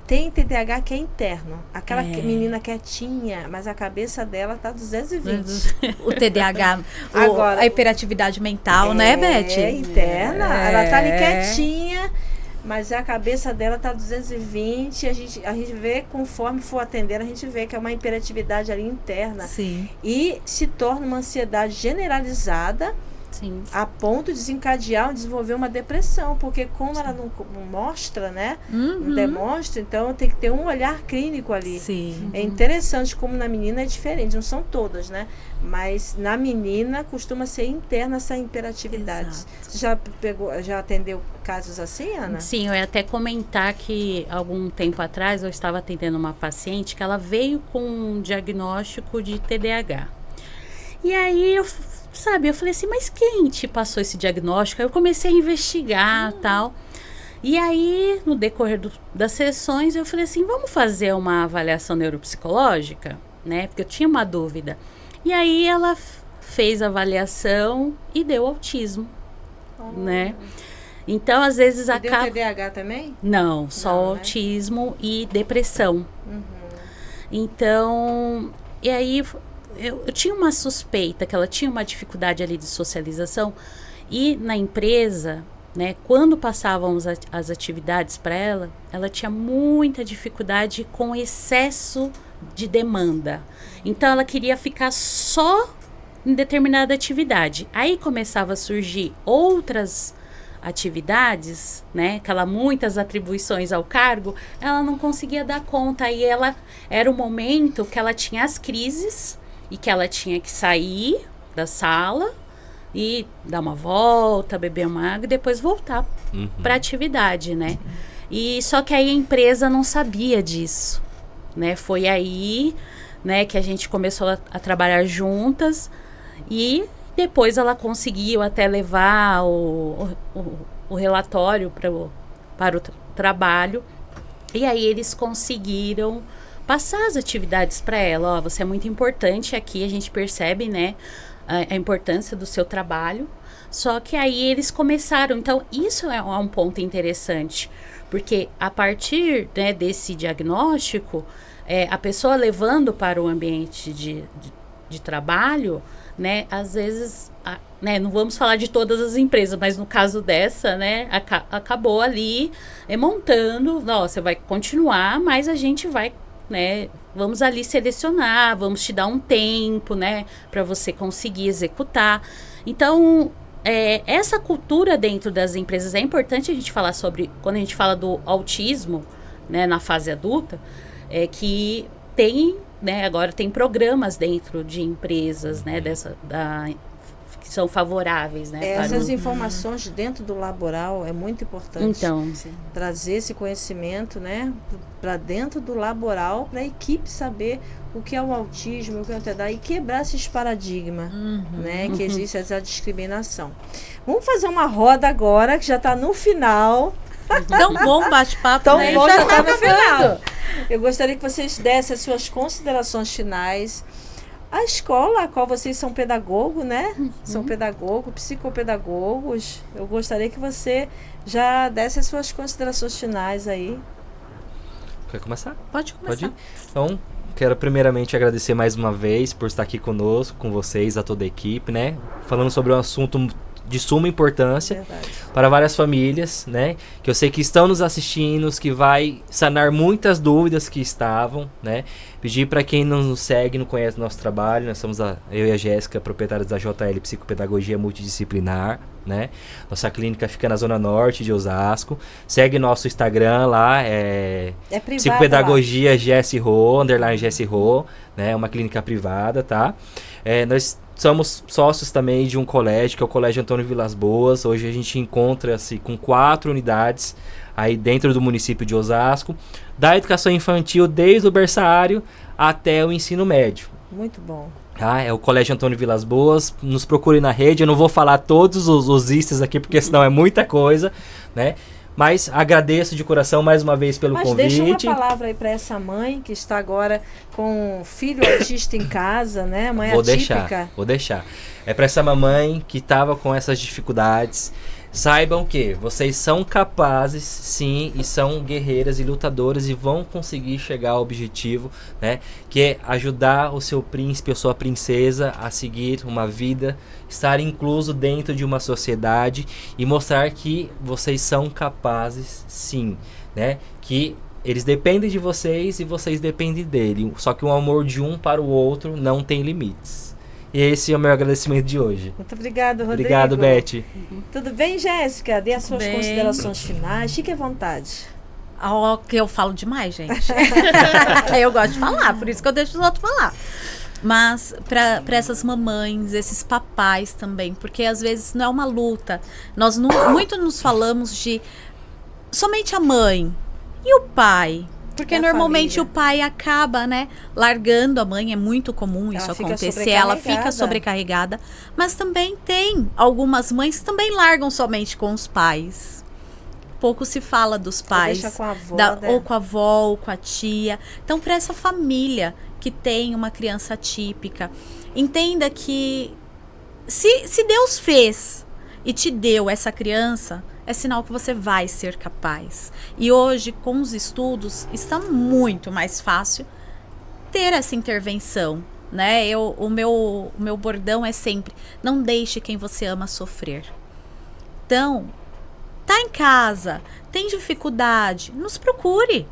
tem TDAH que é interno. Aquela menina quietinha, mas a cabeça dela tá 220. O TDAH, Agora, a hiperatividade mental, né, Beth? É interna. Ela tá ali quietinha, mas a cabeça dela tá 220. A gente vê, conforme for atendendo, a gente vê que é uma hiperatividade ali interna. Sim. E se torna uma ansiedade generalizada. Sim. A ponto de desencadear ou desenvolver uma depressão, porque como ela não mostra, né? Não demonstra, então tem que ter um olhar clínico ali. Sim. É interessante como na menina é diferente, não são todas, né? Mas na menina costuma ser interna essa hiperatividade. Exato. Você já atendeu casos assim, Ana? Sim, eu ia até comentar que algum tempo atrás eu estava atendendo uma paciente que ela veio com um diagnóstico de TDAH. E aí eu falei assim, mas quem te passou esse diagnóstico? Aí eu comecei a investigar tal. E aí, no decorrer das sessões, eu falei assim, vamos fazer uma avaliação neuropsicológica? Né? Porque eu tinha uma dúvida. E aí ela fez a avaliação e deu autismo. Né? Então, às vezes Deu acaba... TDAH também? Não, só Não, né? autismo e depressão. Então, e aí... Eu tinha uma suspeita que ela tinha uma dificuldade ali de socialização e na empresa, né, quando passavam as atividades para ela tinha muita dificuldade com excesso de demanda. Então ela queria ficar só em determinada atividade. Aí começava a surgir outras atividades, né, aquela muitas atribuições ao cargo, ela não conseguia dar conta. Aí era o momento que ela tinha as crises e que ela tinha que sair da sala e dar uma volta, beber uma água e depois voltar para a atividade, né? E só que aí a empresa não sabia disso, né? Foi aí, né, que a gente começou a trabalhar juntas e depois ela conseguiu até levar o relatório para o trabalho e aí eles conseguiram passar as atividades para ela. Ó, você é muito importante aqui, a gente percebe, né, a importância do seu trabalho. Só que aí eles começaram. Então, isso é um ponto interessante, porque a partir, né, desse diagnóstico, a pessoa levando para o ambiente de trabalho, né, às vezes, né, não vamos falar de todas as empresas, mas no caso dessa, né, acabou ali montando, ó, você vai continuar, mas a gente vai, né, vamos ali selecionar, vamos te dar um tempo, né, para você conseguir executar. Então, essa cultura dentro das empresas é importante a gente falar sobre, quando a gente fala do autismo, né, na fase adulta, que tem né, agora tem programas dentro de empresas, né, que são favoráveis, né? Essas informações dentro do laboral é muito importante. Então, trazer esse conhecimento, né, para dentro do laboral, para a equipe saber o que é o autismo, o que é o TDAH, e quebrar esses paradigmas, né, que existe essa discriminação. Vamos fazer uma roda agora, que já está no final. Tão bom bate-papo, Tão né? bom, Já já está tá no final. Eu gostaria que vocês dessem as suas considerações finais. A escola a qual vocês são pedagogo, né? São pedagogos, psicopedagogos. Eu gostaria que você já desse as suas considerações finais aí. Quer começar? Pode começar. Pode ir? Então, quero primeiramente agradecer mais uma vez por estar aqui conosco, com vocês, a toda a equipe, né? Falando sobre um assunto de suma importância. Verdade. Para várias famílias, né? Que eu sei que estão nos assistindo, que vai sanar muitas dúvidas que estavam, né? Pedir para quem não nos segue, não conhece o nosso trabalho, nós somos eu e a Jéssica, proprietários da JL Psicopedagogia Multidisciplinar, né? Nossa clínica fica na Zona Norte de Osasco. Segue nosso Instagram lá, É privado. Psicopedagogia GSRO, _ GSRO, né? Uma clínica privada, tá? Nós somos sócios também de um colégio, que é o Colégio Antônio Vilas Boas. Hoje a gente encontra-se com 4 unidades aí dentro do município de Osasco, da educação infantil desde o berçário até o ensino médio. Muito bom. Tá? É o Colégio Antônio Vilas Boas. Nos procure na rede. Eu não vou falar todos os istas aqui, porque senão é muita coisa, né? Mas agradeço de coração mais uma vez pelo convite. Deixa uma palavra aí para essa mãe que está agora com um filho autista em casa, né? Mãe atípica. Vou deixar. É para essa mamãe que estava com essas dificuldades. Saibam que vocês são capazes, sim, e são guerreiras e lutadoras e vão conseguir chegar ao objetivo, né? Que é ajudar o seu príncipe ou sua princesa a seguir uma vida, estar incluso dentro de uma sociedade e mostrar que vocês são capazes, sim, né? Que eles dependem de vocês e vocês dependem dele. Só que o amor de um para o outro não tem limites. E esse é o meu agradecimento de hoje. Muito obrigado, Rodrigo. Obrigado, Beth. Tudo bem, Jéssica? Dê as suas Bem. considerações finais. Fique à vontade. Que eu falo demais, gente. Eu gosto de falar, por isso que eu deixo os outros falar. Mas para essas mamães, esses papais também, porque às vezes não é uma luta. Nós muito nos falamos de somente a mãe e o pai. Porque normalmente família. o pai acaba, né, largando a mãe, é muito comum isso acontecer, ela fica sobrecarregada. Mas também tem algumas mães que também largam somente com os pais. Pouco se fala dos pais, deixa com a avó, né? ou com a avó, ou com a tia. Então, para essa família que tem uma criança atípica, entenda que se Deus fez e te deu essa criança, é sinal que você vai ser capaz. E hoje, com os estudos, está muito mais fácil ter essa intervenção, né? O meu bordão é sempre: não deixe quem você ama sofrer. Então, tá em casa, tem dificuldade, nos procure.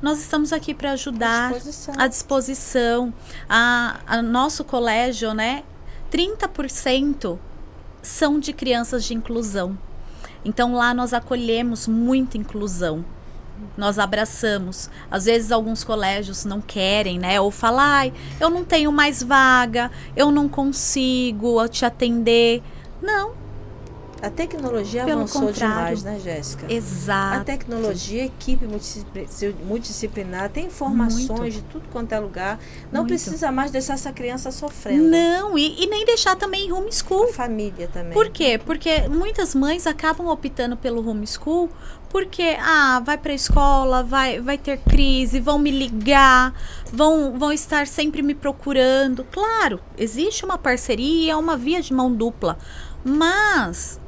Nós estamos aqui para ajudar, à disposição. A nosso colégio, né? 30% são de crianças de inclusão. Então lá nós acolhemos muita inclusão. Nós abraçamos. Às vezes alguns colégios não querem, né? Ou falam: ai, eu não tenho mais vaga, eu não consigo te atender. Não. A tecnologia Pelo avançou contrário. demais, né, Jéssica? Exato. A tecnologia, a equipe multidisciplinar, tem informações de tudo quanto é lugar. Não precisa mais deixar essa criança sofrendo. Não, e nem deixar também em homeschool. A família também. Por quê? Porque muitas mães acabam optando pelo homeschool porque, vai para a escola, vai ter crise, vão me ligar, vão estar sempre me procurando. Claro, existe uma parceria, uma via de mão dupla, mas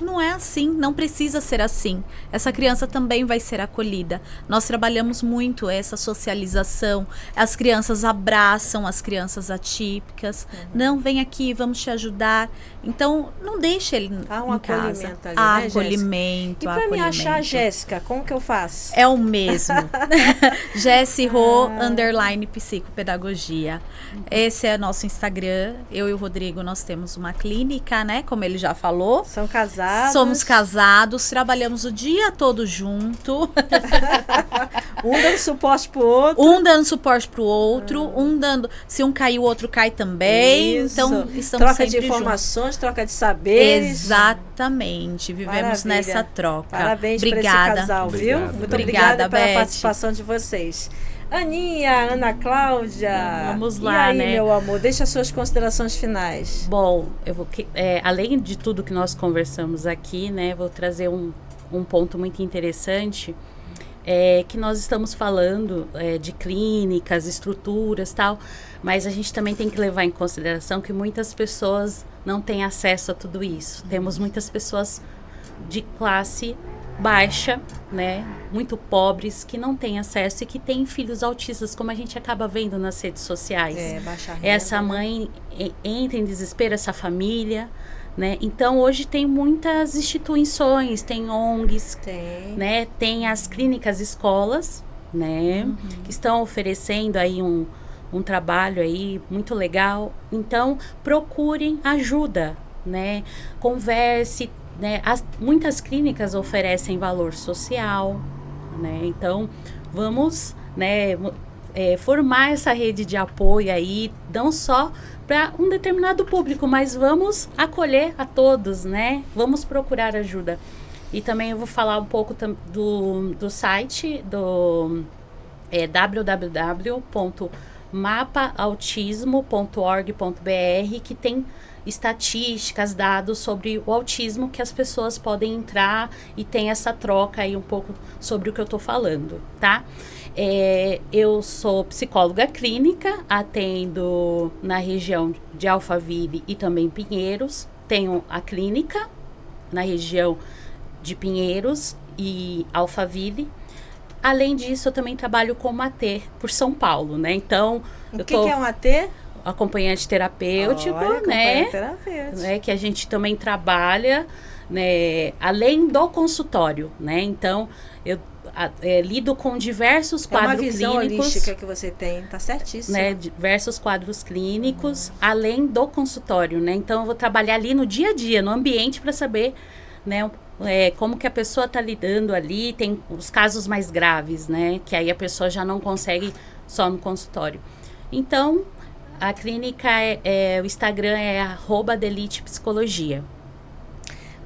não é assim, não precisa ser assim. Essa criança também vai ser acolhida. Nós trabalhamos muito essa socialização. As crianças abraçam as crianças atípicas. Não, vem aqui, vamos te ajudar. Então, não deixe ele Há um em casa. acolhimento ali, Há né, acolhimento. E para me achar a Jéssica, como que eu faço? É o mesmo. JSRO _ Psicopedagogia. Esse é nosso Instagram. Eu e o Rodrigo, nós temos uma clínica, né? Como ele já falou. São casados. casados, trabalhamos o dia todo junto. Um dando suporte pro outro. Um dando suporte pro outro, se um cair, o outro cai também. Isso. Então, estamos troca sempre de informações, juntos. troca de saberes. Exatamente, vivemos Maravilha. nessa troca. Parabéns para esse casal, viu? Obrigado. Muito Obrigada, obrigada pela Beth. participação de vocês. Aninha, Ana Cláudia. Vamos E lá, aí, né? meu amor, deixa as suas considerações finais. Bom, além de tudo que nós conversamos aqui, né, vou trazer um ponto muito interessante, que nós estamos falando de clínicas, estruturas, tal, mas a gente também tem que levar em consideração que muitas pessoas não têm acesso a tudo isso. Temos muitas pessoas de classe baixa, né, muito pobres, que não têm acesso e que têm filhos autistas, como a gente acaba vendo nas redes sociais. Baixa renda, Essa mãe entra em desespero, essa família, né? Então, hoje tem muitas instituições, tem ONGs, né? Tem as clínicas escolas, né? Que estão oferecendo aí um trabalho aí muito legal. Então, procurem ajuda, né? Converse, né? Muitas clínicas oferecem valor social, né? Então, vamos, né, formar essa rede de apoio aí, não só para um determinado público, mas vamos acolher a todos, né? Vamos procurar ajuda. E também eu vou falar um pouco do site, do www.mapaautismo.org.br, que tem estatísticas, dados sobre o autismo, que as pessoas podem entrar e tem essa troca aí um pouco sobre o que eu tô falando, tá? Eu sou psicóloga clínica, atendo na região de Alphaville e também Pinheiros. Tenho a clínica na região de Pinheiros e Alphaville. Além disso, eu também trabalho como AT por São Paulo, né? Então, O que é um AT? Acompanhante terapêutico, Olha, né? acompanhante terapêutico. Né? Que a gente também trabalha, né? Além do consultório, né? Então, eu lido com diversos quadros clínicos. É uma visão holística que você tem, tá certíssimo. Né? Diversos quadros clínicos, além do consultório, né? Então, eu vou trabalhar ali no dia a dia, no ambiente, para saber, né? Como que a pessoa está lidando ali. Tem os casos mais graves, né? Que aí a pessoa já não consegue só no consultório. Então, a clínica, o Instagram é @delitepsicologia.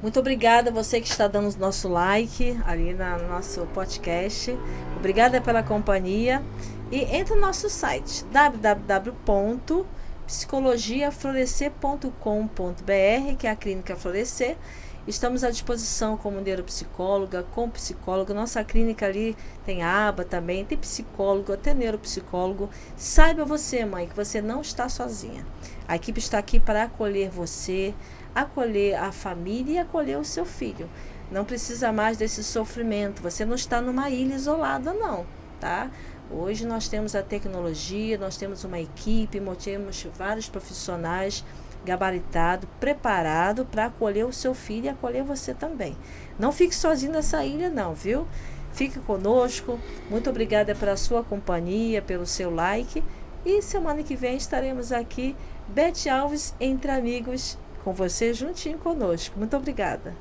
Muito obrigada a você que está dando o nosso like ali no nosso podcast. Obrigada pela companhia. E entre no nosso site www.psicologiaflorescer.com.br, que é a Clínica Florescer. Estamos à disposição como neuropsicóloga, com psicóloga. Nossa clínica ali tem aba também, tem psicólogo, até neuropsicólogo. Saiba você, mãe, que você não está sozinha. A equipe está aqui para acolher você, acolher a família e acolher o seu filho. Não precisa mais desse sofrimento. Você não está numa ilha isolada, não, tá? Hoje nós temos a tecnologia, nós temos uma equipe, temos vários profissionais gabaritado, preparado para acolher o seu filho e acolher você também. Não fique sozinho nessa ilha não, viu? Fique conosco. Muito obrigada pela sua companhia, pelo seu like. E semana que vem estaremos aqui, Beth Alves, Entre Amigos, com você juntinho conosco. Muito obrigada.